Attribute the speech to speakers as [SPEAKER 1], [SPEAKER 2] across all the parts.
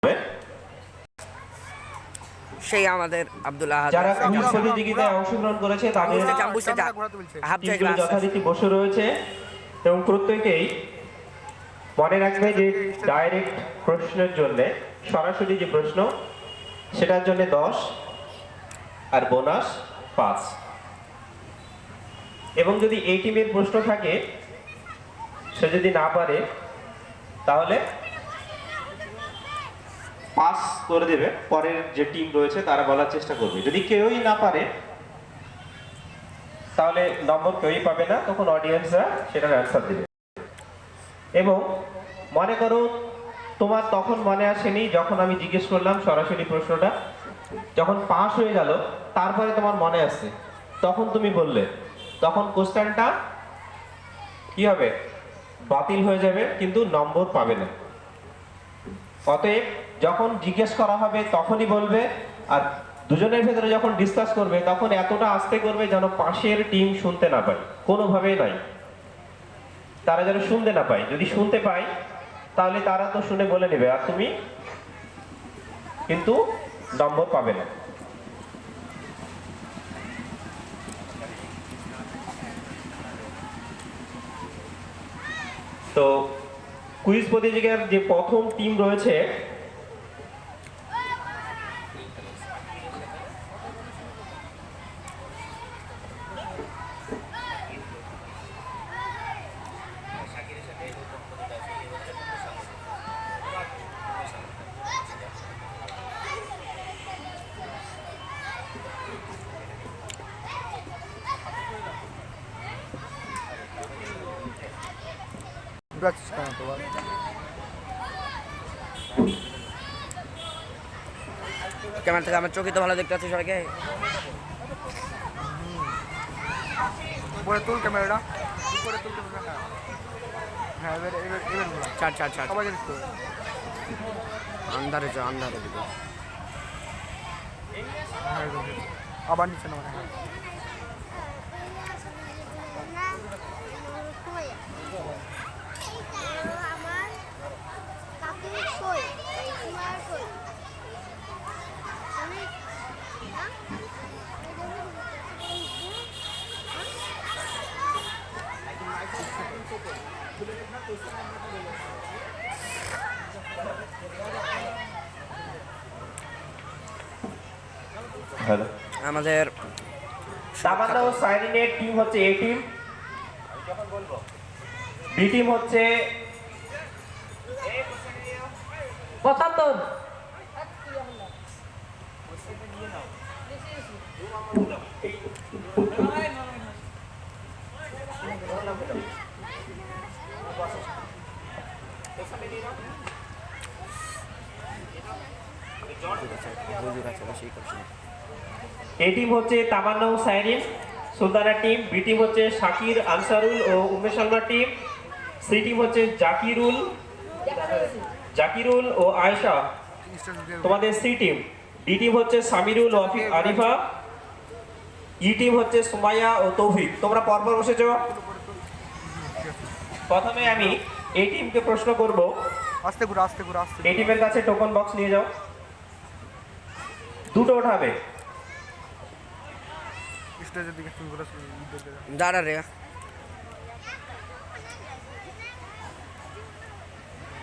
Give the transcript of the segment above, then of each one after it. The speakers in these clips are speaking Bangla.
[SPEAKER 1] করবে।
[SPEAKER 2] সেই আমাদের আব্দুল্লাহ
[SPEAKER 1] যারা কুইজ প্রতিযোগিতায় অংশগ্রহণ করেছে তাদের টিমগুলো যথারীতি বসে রয়েছে এবং প্রত্যেকেই মনে রাখবে যে ডাইরেক্ট প্রশ্নের জন্য সরাসরি যে প্রশ্ন সেটার জন্য 10 আর বোনাস 5 এবং যদি এই টিমের প্রশ্ন থাকে সে যদি না পারে তাহলে পাস করে দেবে, পরের যে টিম রয়েছে তারা বলার চেষ্টা করবে। যদি কেউই না পারে তাহলে নম্বর কেউই পাবে না, তখন অডিয়েন্সরা সেটার অ্যান্সার দেবে। এবং মনে করো তোমার তখন মনে আসেনি যখন আমি জিজ্ঞেস করলাম সরাসরি প্রশ্নটা, যখন পাস হয়ে গেল তারপরে তোমার মনে আসছে, তখন তুমি বললে, তখন কোশ্চেনটা কি হবে, বাতিল হয়ে যাবে, কিন্তু নম্বর পাবে না। অতএব যখন জিজ্ঞেস করা হবে তখনই বলবে, আর দুজনের ভেতরে যখন ডিসকাস করবে তখন এতটা আস্তে করবে যেন পাশের টিম শুনতে না পায়, কোনোভাবেই নাই, তারা যেন শুনতে না পায়। যদি শুনতে পায় তাহলে তারা তো শুনে বলে নেবে, আর তুমি কিন্তু নম্বর পাবে না। তো কুইজ প্রতিযোগিতার যে প্রথম টিম রয়েছে
[SPEAKER 2] ক্যামেরা থেকে আমার চোখে তো ভালো দেখতে পাচ্ছি সবাইকে।
[SPEAKER 3] উপরে তুল ক্যামেরাটা, উপরে তুল ক্যামেরাটা। হ্যাঁ এবার এবার এবার
[SPEAKER 2] ছাড় ছাড় ছাড়,
[SPEAKER 3] সবাই জানিস তো
[SPEAKER 2] আন্ধারে যা, আন্ধারে দিকে।
[SPEAKER 3] আবার নিচে নামা। হ্যাঁ
[SPEAKER 2] আমাদের
[SPEAKER 1] তামান্না ও সাইরিনের টিম হচ্ছে এ টিম, বি টিম হচ্ছে
[SPEAKER 4] 75।
[SPEAKER 1] এ টিম হচ্ছে তামান্না ও Sairin Sultana team, B team হচ্ছে শাকির আনসারুল ও Umme Salma team, C team হচ্ছে জাকিরুল ও আয়েশা তোমাদের সি টিম, ডি টিম হচ্ছে সামিরুল ও আরিফা, ই টিম হচ্ছে সুমাইয়া ও তৌফিক। তোমরা পরপর বসেছ। প্রথমে আমি এই টিমকে প্রশ্ন করব।
[SPEAKER 3] আস্তে ঘুরে আস্তে ঘুরে আস্তে।
[SPEAKER 1] এই টিমের কাছে টোকন বক্স নিয়ে যাও, দুটো ওঠাবে।
[SPEAKER 3] স্টেজের দিকে তুমি ঘুরে
[SPEAKER 2] দাঁড়া রে,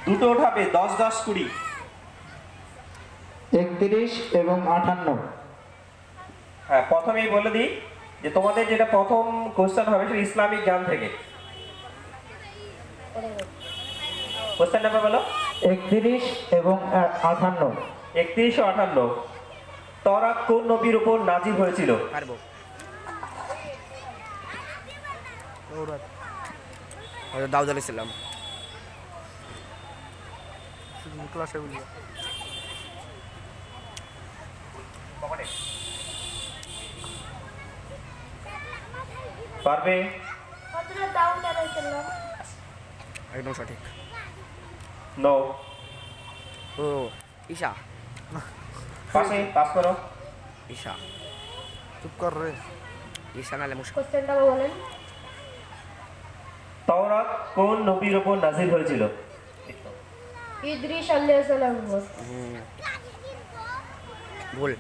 [SPEAKER 1] দুটো ওঠাবে, 10 10 20
[SPEAKER 5] 31 এবং 58।
[SPEAKER 1] হ্যাঁ, প্রথমেই বলে দিই যে তোমাদের যেটা প্রথম কোশ্চেন হবে সেটা ইসলামিক জ্ঞান থেকে। কোশ্চেন নাম্বার বলো।
[SPEAKER 5] 31 এবং 58।
[SPEAKER 1] 31 ও 58। তওরাত কোন নবীর উপর নাজিল হয়েছিল?
[SPEAKER 2] পারবো। দাউদ আলাইহিস সালাম।
[SPEAKER 3] ক্লাসে বলি
[SPEAKER 1] পারবে?
[SPEAKER 2] একদম সঠিক।
[SPEAKER 1] নো।
[SPEAKER 2] ও ঈশা,
[SPEAKER 1] পাশে পাস করো।
[SPEAKER 2] ঈশা,
[SPEAKER 3] চুপ কর রে।
[SPEAKER 2] ঈশা নালে মুশকিল।
[SPEAKER 4] কোশ্চেনটা বলেন।
[SPEAKER 1] তাওরাত কোন নবীর উপর নাজিল হয়েছিল?
[SPEAKER 6] ইদ্রিস আলাইহিস সালামের উপর।
[SPEAKER 2] ভুল।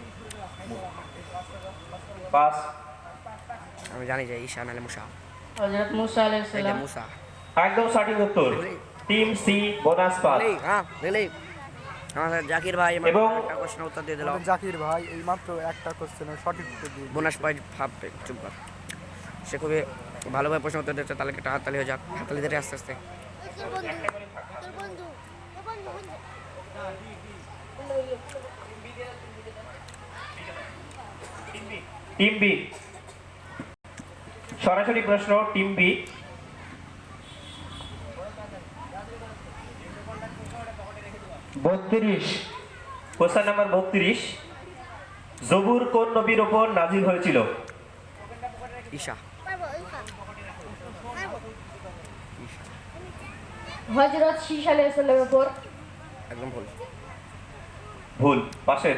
[SPEAKER 1] পাস।
[SPEAKER 2] আমি জানি যে ঈশা নাহলে মুসা।
[SPEAKER 4] হযরত মুসা আলাইহিস
[SPEAKER 2] এই যে
[SPEAKER 4] সালাম।
[SPEAKER 2] মুসা।
[SPEAKER 1] একদম সঠিক উত্তর। Team C bonus pass.
[SPEAKER 2] হ্যাঁ রিলি আমাদের জাকির ভাই
[SPEAKER 1] এবং
[SPEAKER 2] একটা কোশ্চেন উত্তর দিয়ে দিল।
[SPEAKER 3] আমাদের জাকির ভাই এই মাত্র একটা কোশ্চেনের সঠিক উত্তর দিয়ে
[SPEAKER 2] বোনাস পয়েন্ট ভাববে চুপ কর। সে খুবই ভালোভাবে প্রশ্ন উত্তর দিচ্ছে, তাহলে একটা হাততালি হয়ে যাক। হাততালি দিতে আস্তে আস্তে।
[SPEAKER 1] টিম বি, সরাসরি প্রশ্ন। টিম বি,
[SPEAKER 5] বত্রিশ।
[SPEAKER 1] Question number 32। জবুর কোন নবীর ওপর নাজিল হয়েছিল?
[SPEAKER 2] ঈশা।
[SPEAKER 6] হযরত শীশ আলাইহিস সালামের উপর।
[SPEAKER 2] একদম ভুল।
[SPEAKER 1] ভুল। পাশের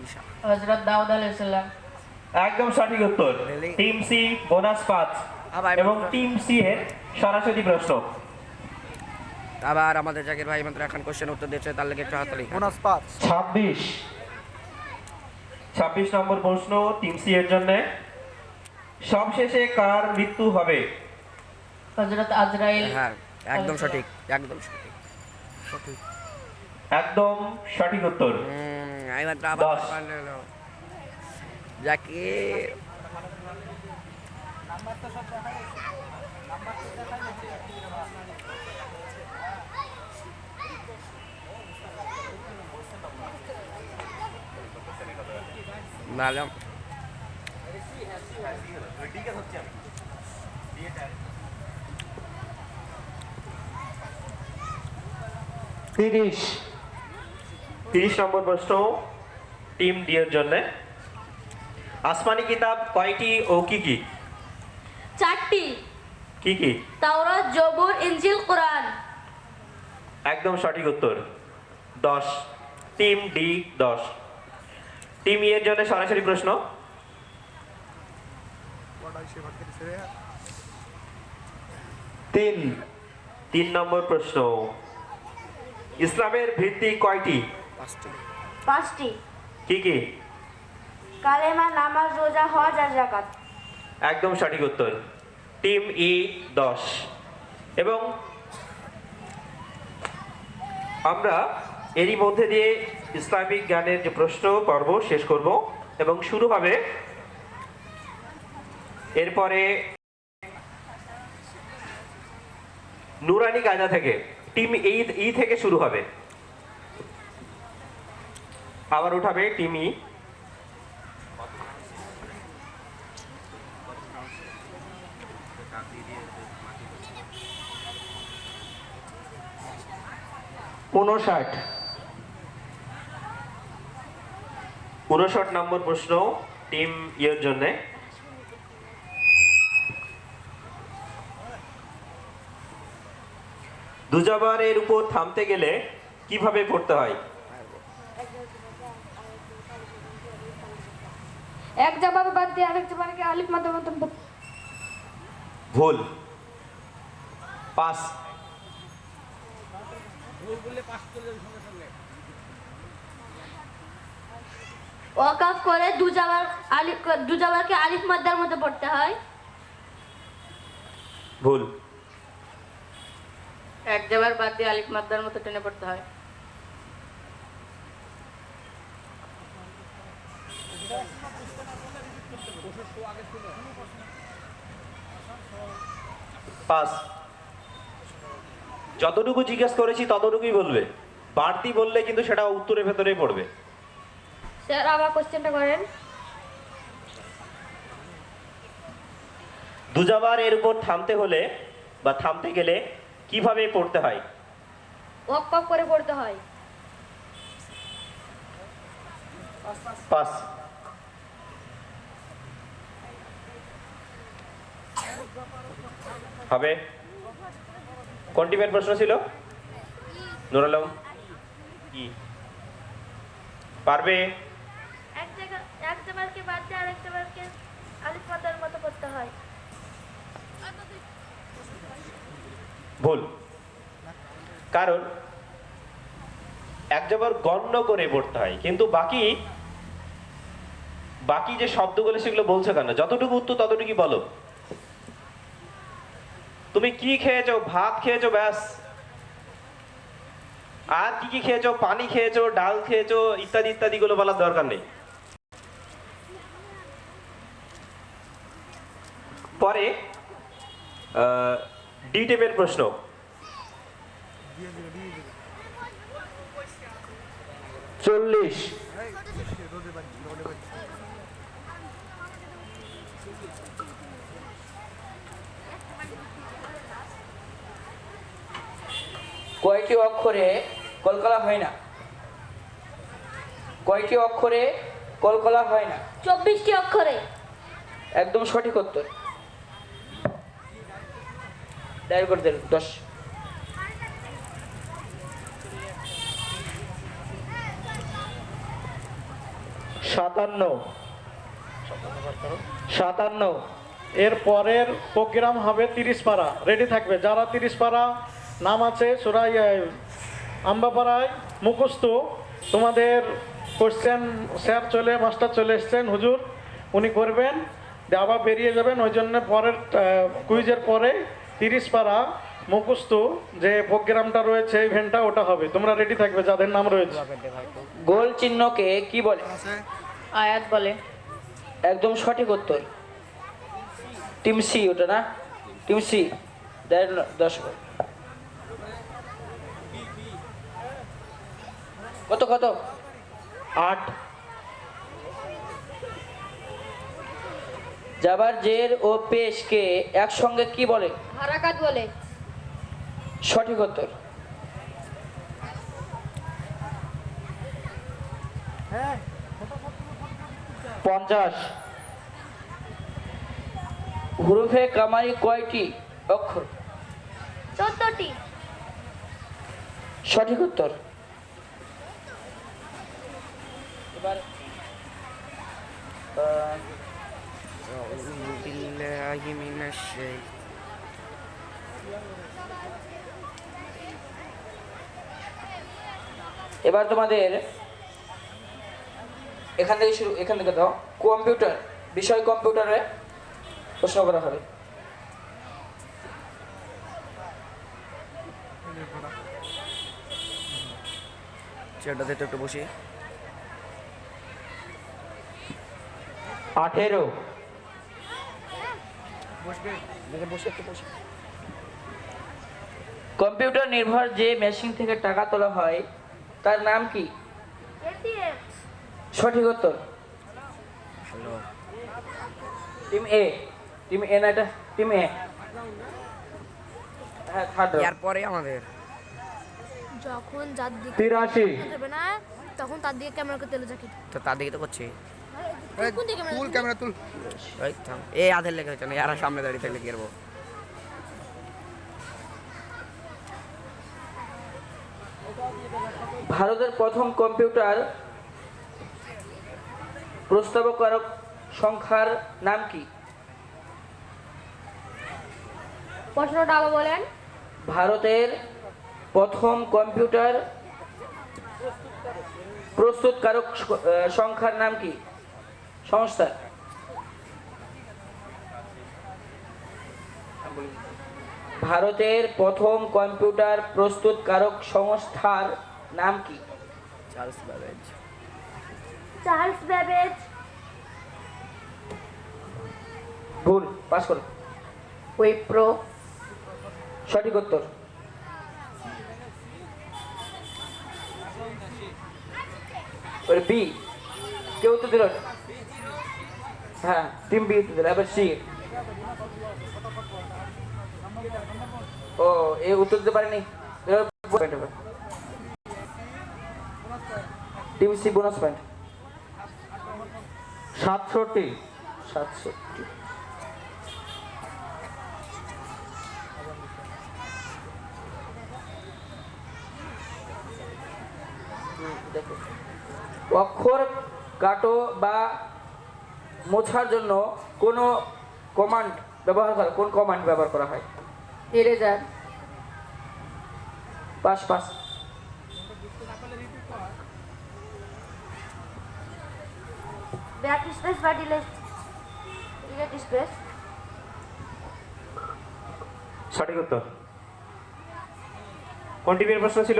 [SPEAKER 2] ঈশা।
[SPEAKER 4] হযরত দাউদ আলাইহিস সালাম।
[SPEAKER 1] একদম সঠিক উত্তর।
[SPEAKER 2] Really?
[SPEAKER 1] টিম সি বোনাস 5
[SPEAKER 2] আবার
[SPEAKER 1] এবং টিম সি এর সরাসরি প্রশ্ন।
[SPEAKER 2] আবার আমাদের জাকির ভাই মাত্র এখন কোশ্চেন উত্তর দিচ্ছে, তার লাগে একটা হাততালি।
[SPEAKER 3] বোনাস 5।
[SPEAKER 5] 26।
[SPEAKER 1] 26 নম্বর প্রশ্ন টিম সি এর জন্য। সবশেষে কার মৃত্যু হবে?
[SPEAKER 4] হযরত আজরাইল।
[SPEAKER 2] হ্যাঁ একদম সঠিক, একদম সঠিক।
[SPEAKER 1] একদম সঠিক উত্তর।
[SPEAKER 2] আমি মাত্র আবার
[SPEAKER 1] 10।
[SPEAKER 2] জাকির ভালো।
[SPEAKER 5] 30।
[SPEAKER 1] 30 নম্বর প্রশ্ন টিম ডি এর জন্য। আসমানি কিতাব কয়টি ও কি কি?
[SPEAKER 6] 4টি।
[SPEAKER 1] কি কি?
[SPEAKER 6] তাওরাত, জবুর, ইনজিল, কোরআন।
[SPEAKER 1] একদম সঠিক উত্তর। 10। Team D 10। টিম ই এর জন্য সরাসরি প্রশ্ন।
[SPEAKER 3] বড়াই সে ভাগ করেছে রে।
[SPEAKER 5] 3।
[SPEAKER 1] 3 নম্বর প্রশ্ন। ইসলামের ভিত্তি কয়টি?
[SPEAKER 2] 5টি।
[SPEAKER 6] 5টি।
[SPEAKER 1] কি কি?
[SPEAKER 6] কালেমা, নামাজ, রোজা, হজ আর যাকাত।
[SPEAKER 1] একদম সঠিক উত্তর। টিম ই 10। এবং আমরা এরই মধ্যে দিয়ে ইসলামিক জ্ঞানের যে প্রশ্ন পর্ব শেষ করব এবং শুরু হবে এরপরে নুরানি কায়দা থেকে। টিম ই থেকে শুরু হবে। আবার উঠাবে টিম ই।
[SPEAKER 5] ঊনষাট।
[SPEAKER 1] 59 নম্বর প্রশ্ন টিম ইয়ের জন্য। দুজাবারের উপর থামতে গেলে কিভাবে পড়তে হয়?
[SPEAKER 6] এক জবর বাদ দিয়ে আরেক জবরকে আলিফ মাধ্যমে
[SPEAKER 1] ভুল। পাস।
[SPEAKER 6] ওয়াকাফ করে দুজাবারকে আলিফ মাদ্দার মধ্যে পড়তে হয়।
[SPEAKER 1] ভুল।
[SPEAKER 4] এক জবর বাদ দিয়ে আলিফ মাদ্দার মতো টেনে পড়তে হয়।
[SPEAKER 1] পাস। যতটুকু জিজ্ঞেস করেছি ততটুকুই বলবে। বাড়তি বললে কিন্তু সেটা উত্তরের ভেতরেই পড়বে।
[SPEAKER 6] স্যার আবার কোশ্চেনটা করেন।
[SPEAKER 1] দুজাবার এর উপর থামতে হলে বা থামতে গেলে কিভাবে পড়তে হয়?
[SPEAKER 6] ওয়াকাফ করে পড়তে হয়।
[SPEAKER 1] পাস। হবে। কোন টিমের প্রশ্ন ছিল? নুর আলম কি পারবে?
[SPEAKER 6] এক জবরকে বাদ দিয়ে আরেক জবরকে আলিফ মাদ্দার মতো পড়তে হয়।
[SPEAKER 1] ভুল। কারণ একবার গণ্য করে পড়তে হয়, কিন্তু বাকি বাকি যে শব্দগুলো সেগুলো বলছো কেন? যতটুকু উত্তর ততটুকুই বলো। তুমি কি খেয়েছো? ভাত খেয়েছো, ব্যাস। আর কি কি খেয়েছো? পানি খেয়েছো, ডাল খেয়েছো, ইত্যাদি ইত্যাদি গুলো বলার দরকার নেই। পরে ডি টাইপের প্রশ্ন।
[SPEAKER 5] চল্লিশ,
[SPEAKER 2] কয়টি অক্ষরে কলকলা হয় না? কয়টি অক্ষরে কলকলা হয় না?
[SPEAKER 6] 24টি অক্ষরে।
[SPEAKER 2] একদম সঠিক উত্তর। ডায়াল করে দেন 10।
[SPEAKER 5] সাতান্ন, সাতান্ন।
[SPEAKER 7] এর পরের প্রোগ্রাম হবে 30 পারা, রেডি থাকবে। যারা 30 পারা নাম আছে সুরাই আম্বাপাড়ায় মুখস্থ, তোমাদের কোশ্চেন স্যার মাস্টার চলে এসছেন, হুজুর উনি করবেন, দিয়ে আবার বেরিয়ে যাবেন। ওই জন্য পরের কুইজের পরে 30 পারা মুখস্থ যে প্রোগ্রামটা রয়েছে, ইভেন্টটা ওটা হবে। তোমরা রেডি থাকবে যাদের নাম রয়েছে।
[SPEAKER 2] গোল চিহ্নকে কি বলে?
[SPEAKER 4] আয়াত বলে।
[SPEAKER 2] একদম সঠিক উত্তর। টিম সি ওটা না? Team C. 10 কত কত?
[SPEAKER 5] 8,
[SPEAKER 2] জাবার জের ও পেশকে একসঙ্গে কি বলে?
[SPEAKER 6] হারাকাত বলে।
[SPEAKER 2] সঠিক উত্তর।
[SPEAKER 5] পঞ্চাশ,
[SPEAKER 2] হুরুফে কামারি কয়টি অক্ষর?
[SPEAKER 6] 14টি।
[SPEAKER 2] সঠিক উত্তর। এবার এবার তোমাদের এখান থেকে দাও। কম্পিউটার বিষয়, কম্পিউটারে প্রশ্ন করা হবে। চেয়ারটাতে তো একটু বসি।
[SPEAKER 5] 18,
[SPEAKER 2] কম্পিউটার নির্ভর যে মেশিন থেকে টাকা তোলা হয় তার নাম কি?
[SPEAKER 6] এটিএম।
[SPEAKER 2] সঠিক উত্তর। হ্যালো টিম এ। টিম এ না, এটা টিম এ। হ্যাঁ, থার্ড। এরপরে আমাদের
[SPEAKER 6] যখন যার দিকে
[SPEAKER 5] 83,
[SPEAKER 6] যাবে না তখন তার দিকে ক্যামেরা করতে যাকে।
[SPEAKER 2] তো তার দিকে তো করছি।
[SPEAKER 6] কোন দিকে
[SPEAKER 3] তুল ক্যামেরা তুল।
[SPEAKER 2] ওই থাম, এই আধের লেগে হচ্ছে না, আর সামনে দাঁড়িয়ে থাকলে কি করবো? ভারতের প্রথম কম্পিউটার প্রস্তাবকারক সংখ্যার নাম কি?
[SPEAKER 6] প্রশ্নটা আবার বলেন।
[SPEAKER 2] ভারতের প্রথম কম্পিউটার প্রস্তুতকারক সংখ্যার নাম কি? সংস্থা। ভারতের প্রথম কম্পিউটার প্রস্তুতকারক সংস্থার নাম কি?
[SPEAKER 6] Charles Babbage.
[SPEAKER 2] ভুল, পাস করো।
[SPEAKER 4] উইপ্রো।
[SPEAKER 2] সঠিক উত্তর। বি, কেউ তো দিল না। হ্যাঁ, টিম বি দিল। এবার সি। ও, এই উত্তর দিতে পারেনি। Team C bonus point.
[SPEAKER 5] 67,
[SPEAKER 2] 67। দেখো, অক্ষর কাটো বা মোছার জন্য কোন কমান্ড ব্যবহার করা হয়?
[SPEAKER 4] Eraser.
[SPEAKER 2] Pass pass.
[SPEAKER 6] Back space বা ডিলেট স্পেস।
[SPEAKER 1] সঠিক উত্তর। কোন টিমের প্রশ্ন ছিল?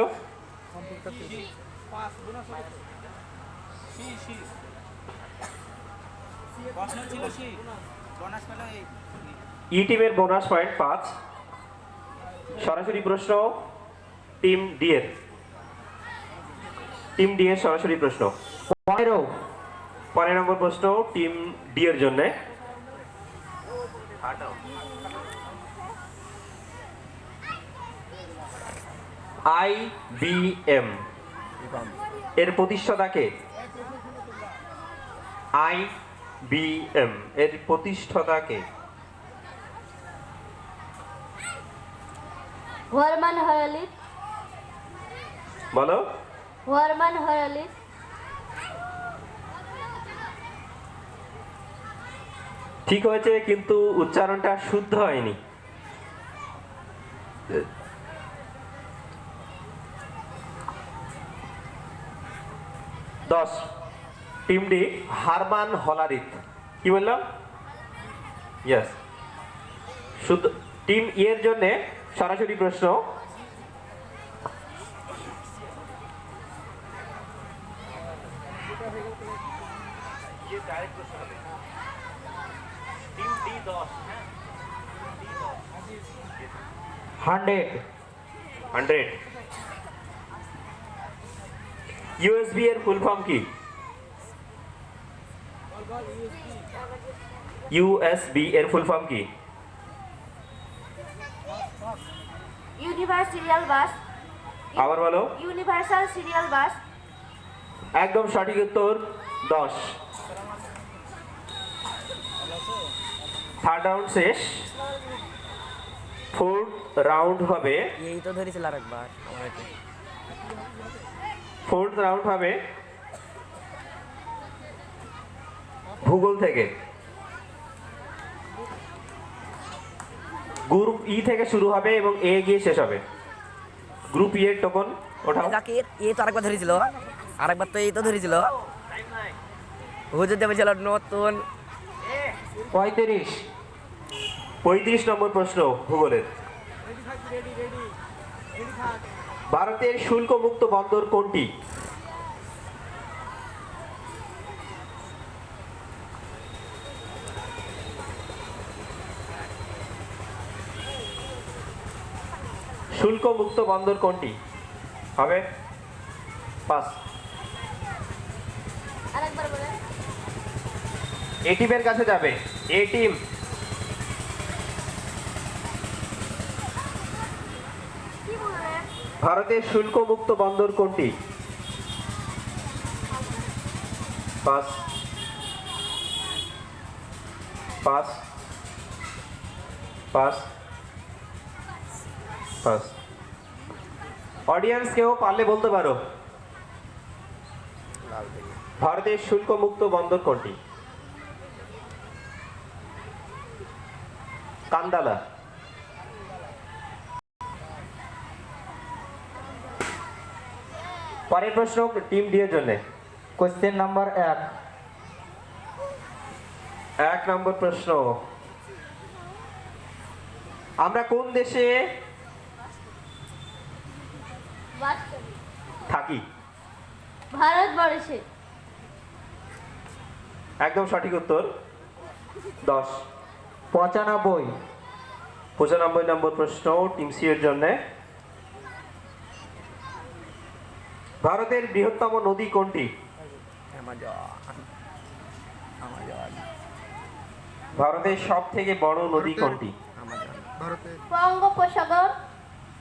[SPEAKER 1] ই টিমের বোনাস পয়েন্ট 5। সরাসরি প্রশ্ন টিম ডি এর। টিম ডি এর সরাসরি প্রশ্ন 15 নম্বর প্রশ্ন টিম ডি এর জন্য। IBM এর প্রতিষ্ঠাতা কে? IBM এর প্রতিষ্ঠাতা কে?
[SPEAKER 6] ওয়ারমান হরলিত।
[SPEAKER 1] বলো।
[SPEAKER 6] ওয়ারমান হরলিত।
[SPEAKER 1] ঠিক হয়েছে, কিন্তু উচ্চারণটা শুদ্ধ হয়নি। দশ টিম ডি হারমান হলারিত। কি বললাম? ইয়েস। শুদ্ধ। টিম ই এর জন্য সরাসরি প্রশ্ন টিম ডি 10। 100। ইউএসবি এর ফুল ফর্ম কি? ইউএসবি এর ফুল ফর্ম কি?
[SPEAKER 6] Universe serial bus.
[SPEAKER 1] আবার বলো।
[SPEAKER 6] Universal serial bus.
[SPEAKER 1] একদম সঠিক উত্তর। 10। থার্ড রাউন্ড শেষ। ফোর্থ রাউন্ড হবে।
[SPEAKER 2] এই তো ধরেছিল আরেকবার আমাকে।
[SPEAKER 1] ফোর্থ রাউন্ড হবে ভূগোল থেকে। গ্রুপ ই থেকে শুরু হবে এবং এ গিয়ে শেষ হবে। গ্রুপ ই এর টোকন ওঠাও।
[SPEAKER 2] জাকির এই তো আরেকবার ধরেছিল, আরেকবার তো এই তো ধরেছিল। হুজুর দেবে ছিল নতুন
[SPEAKER 1] 35 নম্বর প্রশ্ন ভূগোলের। ভারতের শুল্ক মুক্ত বন্দর কোনটি? শুল্ক মুক্ত বন্দর কোনটি হবে? 5।
[SPEAKER 6] আরেকবার বলেন।
[SPEAKER 1] এ টিমের কাছে যাবে। এ টিম।
[SPEAKER 6] কি বললেন?
[SPEAKER 1] ভারতের শুল্ক মুক্ত বন্দর কোনটি? 5। অডিয়েন্স কেউ পারলে বলতে পারো। ভারতের শুল্ক মুক্ত বন্দর কোনটি? কান্দালা। পরের প্রশ্ন টিম ডি এর জন্য।
[SPEAKER 5] কোশ্চেন নাম্বার
[SPEAKER 1] 1 নম্বর প্রশ্ন। আমরা কোন দেশে
[SPEAKER 6] বাস করি।
[SPEAKER 1] থাকি?
[SPEAKER 6] ভারতবর্ষে।
[SPEAKER 1] একদম সঠিক উত্তর। 10।
[SPEAKER 5] 95
[SPEAKER 1] নম্বর প্রশ্ন টিম সি এর জন্য। ভারতের বৃহত্তম নদী কোনটি? ভারতের সব থেকে বড় নদী কোনটি?
[SPEAKER 3] ভারতে
[SPEAKER 6] বঙ্গোপসাগর।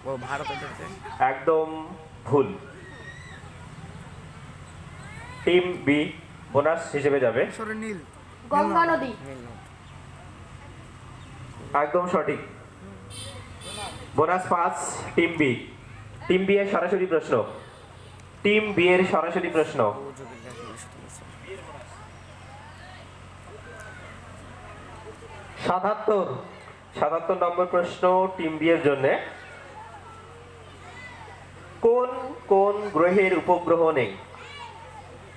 [SPEAKER 2] ও ভারতে ধরছে।
[SPEAKER 1] একদম ভুল। টিম বি বোনাস হিসেবে যাবে।
[SPEAKER 3] মিশরের নীল।
[SPEAKER 4] গঙ্গা নদী।
[SPEAKER 1] একদম সঠিক। Bonus 5 team B. Team B এর সরাসরি প্রশ্ন। টিম বি এর সরাসরি প্রশ্ন। 77 নম্বর প্রশ্ন টিম বি এর জন্য। কোন কোন গ্রহের উপগ্রহ নেই?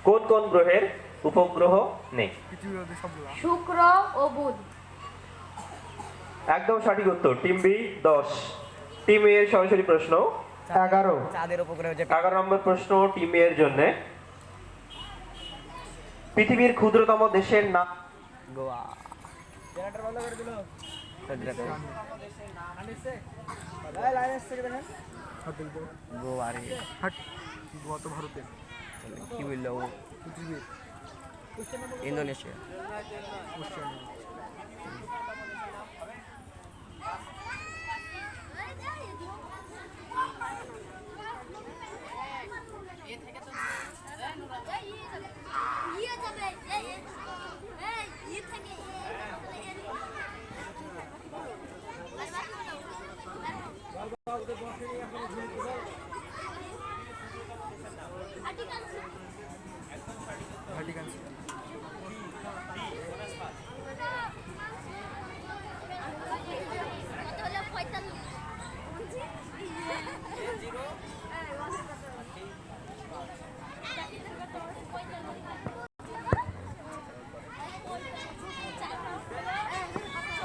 [SPEAKER 1] কোন কোন গ্রহের উপগ্রহ নেই।
[SPEAKER 3] পৃথিবীর মধ্যে সবগুলা
[SPEAKER 4] শুক্র ও বুধ।
[SPEAKER 1] একদম সঠিক উত্তর। Team B 10। টিম এ এর সরাসরি প্রশ্ন
[SPEAKER 5] 11
[SPEAKER 1] 11 নম্বর প্রশ্ন টিম এ এর জন্য। পৃথিবীর ক্ষুদ্রতম দেশের নাম।
[SPEAKER 3] হাট গোয়া তো ভারতের
[SPEAKER 8] কি বললো ও?
[SPEAKER 3] পৃথিবীর
[SPEAKER 8] Indonesia.
[SPEAKER 3] Oceania. Vatican city.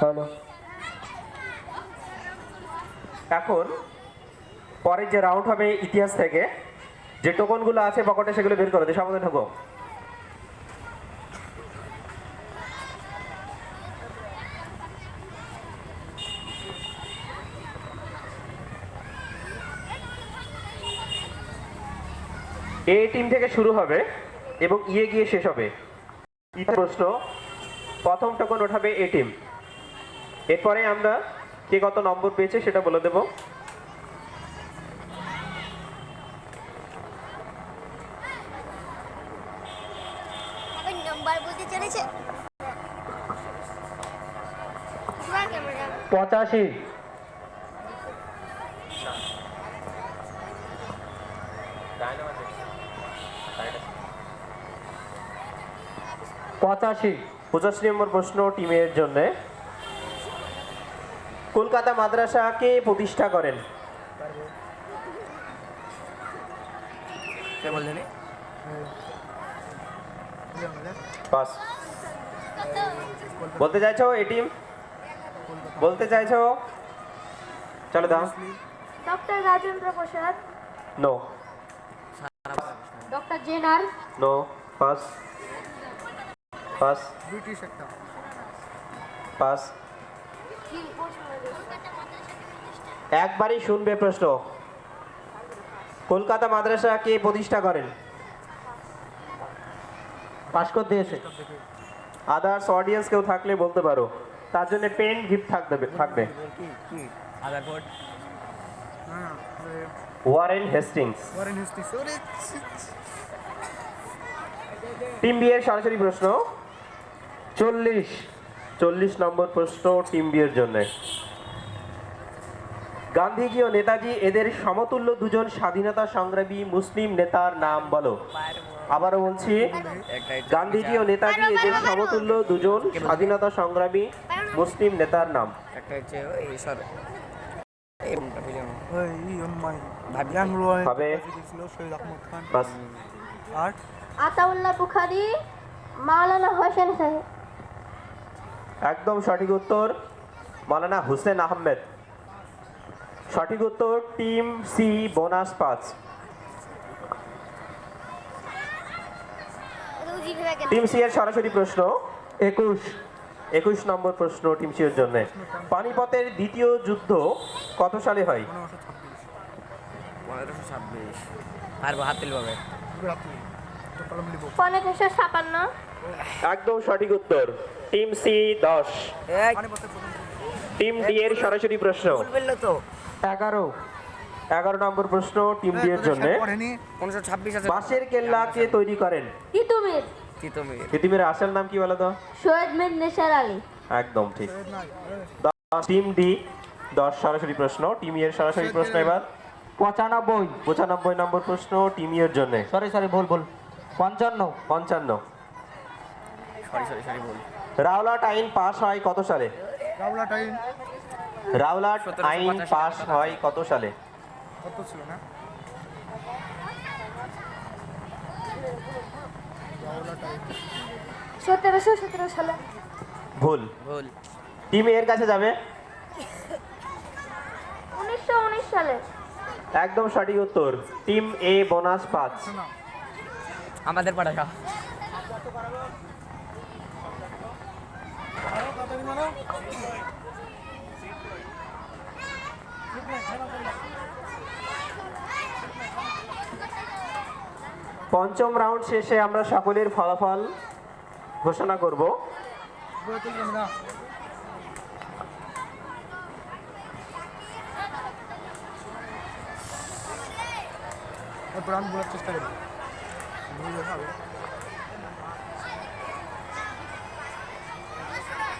[SPEAKER 5] Hello
[SPEAKER 1] এখন পরের যে রাউন্ড হবে ইতিহাস থেকে, যে টোকনগুলো আছে পকেটে সেগুলো বের করে দিই, সামনে ঢোকো। এ টিম থেকে শুরু হবে এবং ইয়ে গিয়ে শেষ হবে। প্রশ্ন, প্রথম টোকন ওঠাবে এ টিম। এরপরে আমরা কে কত নম্বর পেয়েছে সেটা বলে দেব।
[SPEAKER 6] নাম্বার বলতে চলেছে
[SPEAKER 5] 85
[SPEAKER 1] 85 নম্বর প্রশ্ন টিমের জন্য। কলকাতা মাদ্রাসা কে প্রতিষ্ঠা করেন?
[SPEAKER 8] কে বললেন?
[SPEAKER 1] পাস। বলতে চাইছো এ টিম? বলতে চাইছো? চলো দাও।
[SPEAKER 6] Doctor Rajendra Prasad.
[SPEAKER 1] No.
[SPEAKER 4] Doctor জেনার।
[SPEAKER 1] নো। পাস। পাস।
[SPEAKER 3] ব্রিটিশ একটা
[SPEAKER 1] পাস। একবারই শুনবে প্রশ্ন। কলকাতা মাদ্রাসা কে প্রতিষ্ঠা করেন?
[SPEAKER 5] পাস করে দিয়েছে।
[SPEAKER 1] আদার্স অডিয়েন্স কেউ থাকলে বলতে পারো, তার জন্য পেন গিফট থাকবে।
[SPEAKER 8] কি আধার কোড?
[SPEAKER 3] হ্যাঁ
[SPEAKER 1] ওয়ারেন হেস্টিংস।
[SPEAKER 3] Warren Hastings. ওরে
[SPEAKER 1] টিম বি এর সরাসরি প্রশ্ন 40 নম্বর প্রশ্ন টিম বি এর জন্য। গান্ধীজি ও নেতাজি এদের সমতুল্য দুজন স্বাধীনতা সংগ্রামী মুসলিম নেতার নাম বলো। আবারও বলছি, গান্ধীজি ও নেতাজি এদের সমতুল্য দুজন স্বাধীনতা সংগ্রামী মুসলিম নেতার নাম।
[SPEAKER 8] একটা হচ্ছে ওই সর
[SPEAKER 3] ওই মাই
[SPEAKER 8] ভাবি
[SPEAKER 3] ইয়াং রোয়ান
[SPEAKER 1] হবে।
[SPEAKER 3] ছিল শহীদ আহমদ খান।
[SPEAKER 1] বাস।
[SPEAKER 3] আর
[SPEAKER 6] আতাউল্লাহ বুখারী, মাওলানা হোসেন সাহেব।
[SPEAKER 1] একদম সঠিক উত্তর মাওলানা হুসেন আহমেদ। সঠিক উত্তর team C, bonus 5। Team C এর সরাসরি প্রশ্ন 21 নম্বর প্রশ্ন টিম সি এর জন্য। পানিপথের দ্বিতীয় যুদ্ধ কত সালে হয়?
[SPEAKER 8] 1526। পারবো, হাত তুলবে।
[SPEAKER 6] 1556।
[SPEAKER 1] একদম সঠিক উত্তর টিম সি 10। টিম ডি এর সরাসরি প্রশ্ন
[SPEAKER 8] বললো তো
[SPEAKER 1] 11 নম্বর প্রশ্ন টিম ডি এর জন্য।
[SPEAKER 8] 1526 আছে।
[SPEAKER 1] বাঁশের কেল্লা কে তৈরি করেন?
[SPEAKER 6] তিতুমির।
[SPEAKER 8] তিতুমির।
[SPEAKER 1] পৃথিবীর আসল নাম কি বলো তো?
[SPEAKER 6] শহীদ মীর নিসার আলী।
[SPEAKER 1] একদম ঠিক। টিম ডি 10 সরাসরি প্রশ্ন। টিম ই এর সরাসরি প্রশ্ন এবার 95 নম্বর প্রশ্ন টিম ই এর জন্য।
[SPEAKER 5] সরি ভুল 55
[SPEAKER 8] সরি বল।
[SPEAKER 1] রাওলাট আইন পাস হয় কত সালে?
[SPEAKER 3] রাওলাট আইন
[SPEAKER 1] রাওলাট আইন পাস হয় কত সালে?
[SPEAKER 3] কত ছিল না?
[SPEAKER 6] 1717 সালে।
[SPEAKER 1] ভুল।
[SPEAKER 8] ভুল।
[SPEAKER 1] টিম এর কাছে যাবে।
[SPEAKER 6] 1919 সালে।
[SPEAKER 1] একদম সঠিক উত্তর। টিম এ বোনাস 5।
[SPEAKER 8] আমাদের পাড়া
[SPEAKER 1] পঞ্চম রাউন্ড শেষে আমরা সকলের ফলাফল ঘোষণা করব।
[SPEAKER 3] উপরে তুল ক্যামেরা। এরপর আমি বলার চেষ্টা করি।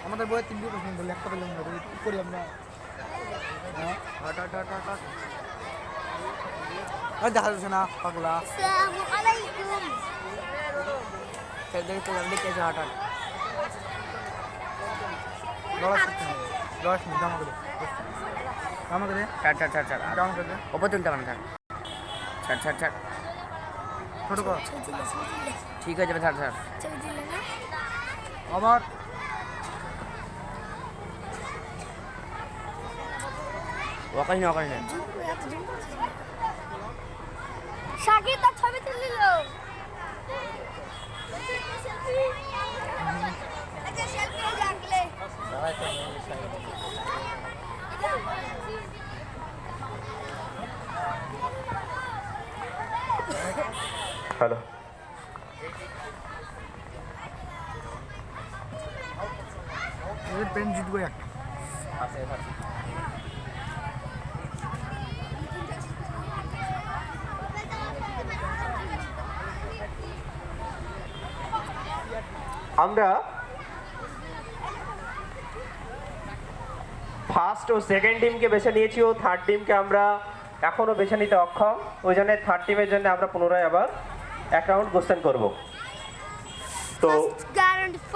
[SPEAKER 3] আমাদের বইয়ের 3টি প্রশ্ন বললে একটা পেলাম না, কি করি আমরা? হ্যাঁ hot hot hot hot hot. আর দেখা যাচ্ছে না পাগলা।
[SPEAKER 6] আসসালামু আলাইকুম।
[SPEAKER 8] দেখতে হঠাৎ
[SPEAKER 3] লড়াই করতে হবে। লড়াই শুনি জামা করে। জামা করে।
[SPEAKER 8] ছাড়
[SPEAKER 3] জামা করে।
[SPEAKER 8] ওপর তুলতে পারেন ছাড়
[SPEAKER 3] ছোট কর।
[SPEAKER 8] ঠিক হয়ে যাবে ছাড়
[SPEAKER 3] আবার
[SPEAKER 8] ওখানে না
[SPEAKER 6] শাকিব তার ছবি তুলে নিল। একটা সেলফি লাগলে।
[SPEAKER 1] হ্যালো।
[SPEAKER 3] এর পেন জিতবো একটা।
[SPEAKER 1] আমরা ফার্স্ট ও সেকেন্ড টিমকে বেছে নিয়েছি ও থার্ড টিমকে আমরা এখনো বেছে নিতে অক্ষম। ওই জন্য থার্ড টিমের জন্য আমরা পুনরায় আবার এক রাউন্ড কোশ্চেন করব। তো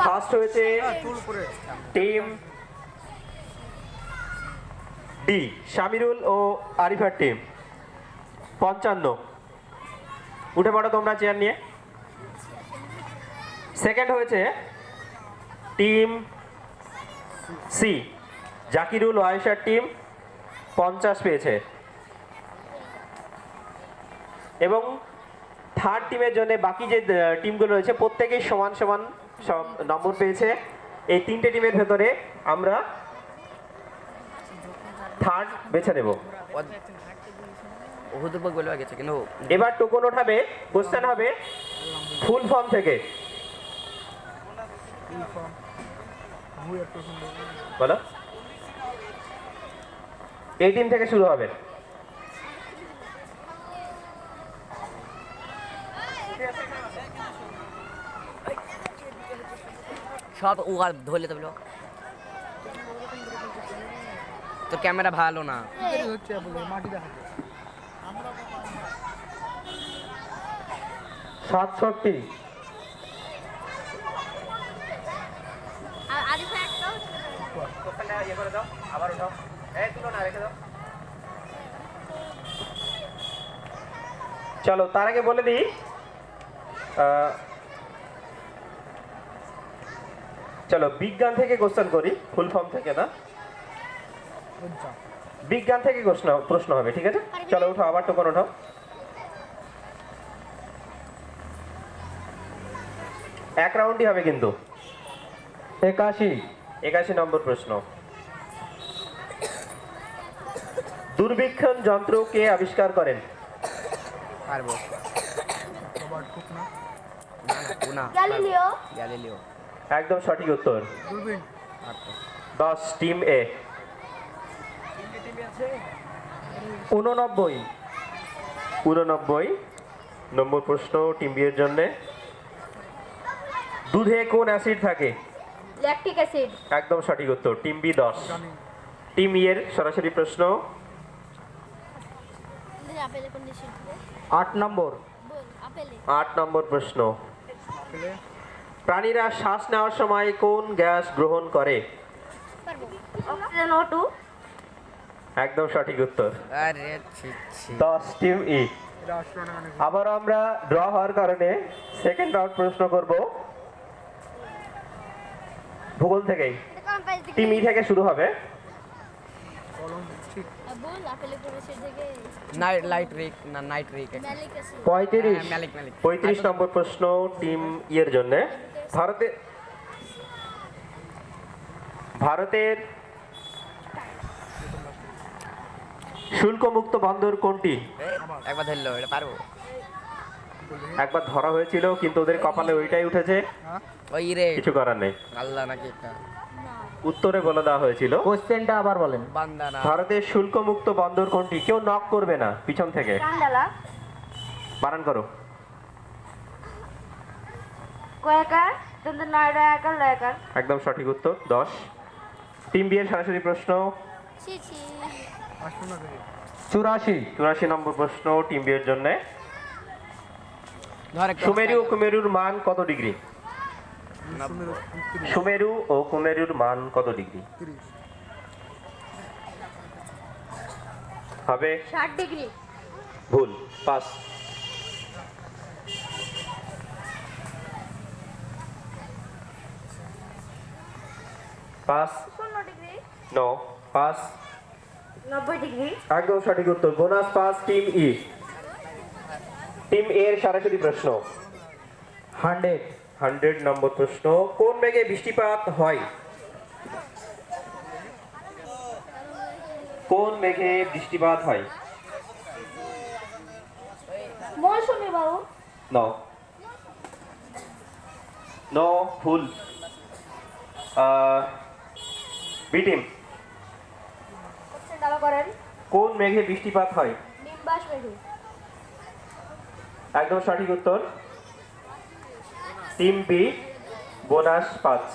[SPEAKER 1] ফার্স্ট হয়েছে
[SPEAKER 3] চুল করে।
[SPEAKER 1] টিম ডি, শামিরুল ও আরিফার টিম। 55। উঠে পড়ো তোমরা চেয়ার নিয়ে। সেকেন্ড হয়েছে টিম সি, জাকিরুল ও আয়েশার টিম। 50 পেয়েছে। এবং থার্ড টিমের জন্য বাকি যে টিমগুলো রয়েছে প্রত্যেকেই সমান সমান সব নম্বর পেয়েছে। এই তিনটে টিমের ভেতরে আমরা থার্ড বেছে নেব।
[SPEAKER 8] ওহুদুরবক বলে গেছে কিন্তু
[SPEAKER 1] এবার টোকন ওঠাবে। কোশ্চেন হবে ফুল ফর্ম থেকে। বলো। এই টিম থেকে শুরু হবে।
[SPEAKER 8] সব উগার ধরলে তো বলো তোর ক্যামেরা ভালো না
[SPEAKER 3] কি হচ্ছে বলে মাটি দেখাচ্ছে।
[SPEAKER 1] 67।
[SPEAKER 6] আরিফা একটা
[SPEAKER 1] কোশ্চেনটা ইয়ে করে দাও, আবার উঠাও। এই তুলো না, রেখে দাও। চলো তার আগে বলে দিই চলো বিজ্ঞান থেকে কোশ্চেন করি, ফুল ফর্ম থেকে না। বিজ্ঞান থেকে প্রশ্ন হবে, ঠিক আছে? চলো উঠাও, আবার টোকন উঠাও। এক রাউন্ডই হবে কিন্তু। 81 নম্বর প্রশ্ন। দূরবীক্ষণ যন্ত্র কে আবিষ্কার করেন?
[SPEAKER 8] পারবো না
[SPEAKER 6] গ্যালিলিও।
[SPEAKER 8] গ্যালিলিও
[SPEAKER 1] একদম সঠিক উত্তর।
[SPEAKER 3] দূরবীন।
[SPEAKER 1] 10 টিম এ। 89 নম্বর প্রশ্ন টিম বি এর জন্য। দুধে কোন অ্যাসিড থাকে?
[SPEAKER 6] Lactic acid.
[SPEAKER 1] একদম সঠিক উত্তর। Team B 10। টিম ই এর সরাসরি প্রশ্ন।
[SPEAKER 6] আপেলে কন্ডিশন
[SPEAKER 5] 8 নম্বর।
[SPEAKER 6] বল আপেলে
[SPEAKER 1] 8 নম্বর প্রশ্ন। প্রাণীরা শ্বাস নেওয়ার সময় কোন গ্যাস গ্রহণ করে?
[SPEAKER 6] পারবো অক্সিজেন O2।
[SPEAKER 1] একদম সঠিক উত্তর।
[SPEAKER 8] আরে ছি
[SPEAKER 1] 10 টিম ই।
[SPEAKER 3] এটা 800 টাকা নেবে
[SPEAKER 1] আবার আমরা ড্র হওয়ার কারণে সেকেন্ড রাউন্ড প্রশ্ন করব ভূগোল থেকেই। টিম ই থেকে শুরু হবে।
[SPEAKER 3] কলম ঠিক
[SPEAKER 6] বল আপেলের প্রবেশের থেকে
[SPEAKER 8] নাইট লাইট রিক না নাইট রিক
[SPEAKER 6] ম্যালিক আছে
[SPEAKER 5] 35
[SPEAKER 8] ম্যালিক ম্যালিক
[SPEAKER 1] 35 নম্বর প্রশ্ন টিম ইয়ের জন্য। ভারতের শুল্কমুক্ত বন্দর কোনটি?
[SPEAKER 8] একবার ধরলো এটা পারবো
[SPEAKER 1] একবার ধরা হয়েছিল কিন্তু ওদের কপালে ওইটাই উঠেছে,
[SPEAKER 8] ওই রে
[SPEAKER 1] কিছু করার নেই।
[SPEAKER 8] আল্লাহ নাকি একটা
[SPEAKER 1] উত্তরে বলে দেওয়া হয়েছিল।
[SPEAKER 5] কোশ্চেনটা আবার বলেন।
[SPEAKER 8] বান্দানা
[SPEAKER 1] ভারতের শুল্কমুক্ত বন্দর কোনটি? কেউ নক করবে না, পিছন থেকে
[SPEAKER 6] কান্ডালা
[SPEAKER 1] বানান করো।
[SPEAKER 6] কয়েকার দন্ত নয়ডা একার লয়কার
[SPEAKER 1] একদম সঠিক উত্তর 10। টিম বি এর সরাসরি প্রশ্ন
[SPEAKER 6] ছি ছি
[SPEAKER 3] 800 টাকা
[SPEAKER 5] 84
[SPEAKER 1] 84 নম্বর প্রশ্ন টিম বি এর জন্য।
[SPEAKER 8] ধর একটা
[SPEAKER 1] সুমেরু ও কুমেরুর মান কত ডিগ্রি? সুমেরু ও কুমেরুর মান কত ডিগ্রি
[SPEAKER 3] 30
[SPEAKER 1] হবে?
[SPEAKER 6] 60 ডিগ্রি
[SPEAKER 1] ভুল, pass. Pass
[SPEAKER 6] 0 degree
[SPEAKER 1] no pass
[SPEAKER 6] 90 degree
[SPEAKER 1] একদম সঠিক উত্তর, bonus pass team E. Team A এর সরাসরি প্রশ্ন 100 নম্বর প্রশ্ন। কোন মেঘে বৃষ্টিপাত হয়? কোন মেঘে বৃষ্টিপাত হয়?
[SPEAKER 6] মৌসুমী বাবু
[SPEAKER 1] নো নো ভুল। বি টিম
[SPEAKER 6] কোশ্চেন দাবা করেন
[SPEAKER 1] কোন মেঘে বৃষ্টিপাত হয়?
[SPEAKER 6] নিম্বাস মেঘে
[SPEAKER 1] একদম সঠিক উত্তর, টিম বি বোনাস 5।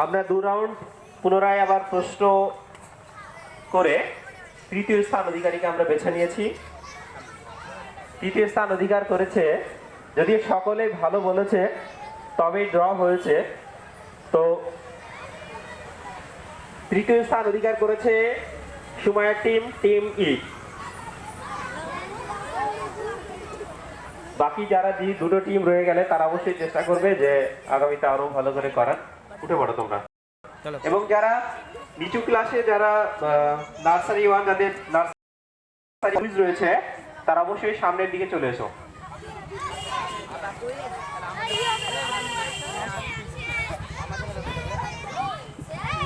[SPEAKER 1] আমরা 2 রাউন্ড পুনরায় আবার প্রশ্ন করে তৃতীয় স্থান অধিকারীকে আমরা বেছে নিয়েছি। তৃতীয় স্থান অধিকার করেছে, যদি সকলে ভালো বলেছে তবেই ড্র হয়েছে, তো তৃতীয় স্থান অধিকার করেছে সুমাইয়ার টিম, টিম ই। বাকি যারা দুটো টিম রয়ে গেলে তারা অবশ্যই চেষ্টা করবে যে আগামীতে আরো ভালো করে করার। উঠে পড়ো তোমরা। এবং যারা নিচু ক্লাসে, যারা নার্সারি 1, যাদের নার্সারি রয়েছে, তারা অবশ্যই সামনের দিকে চলে এসো।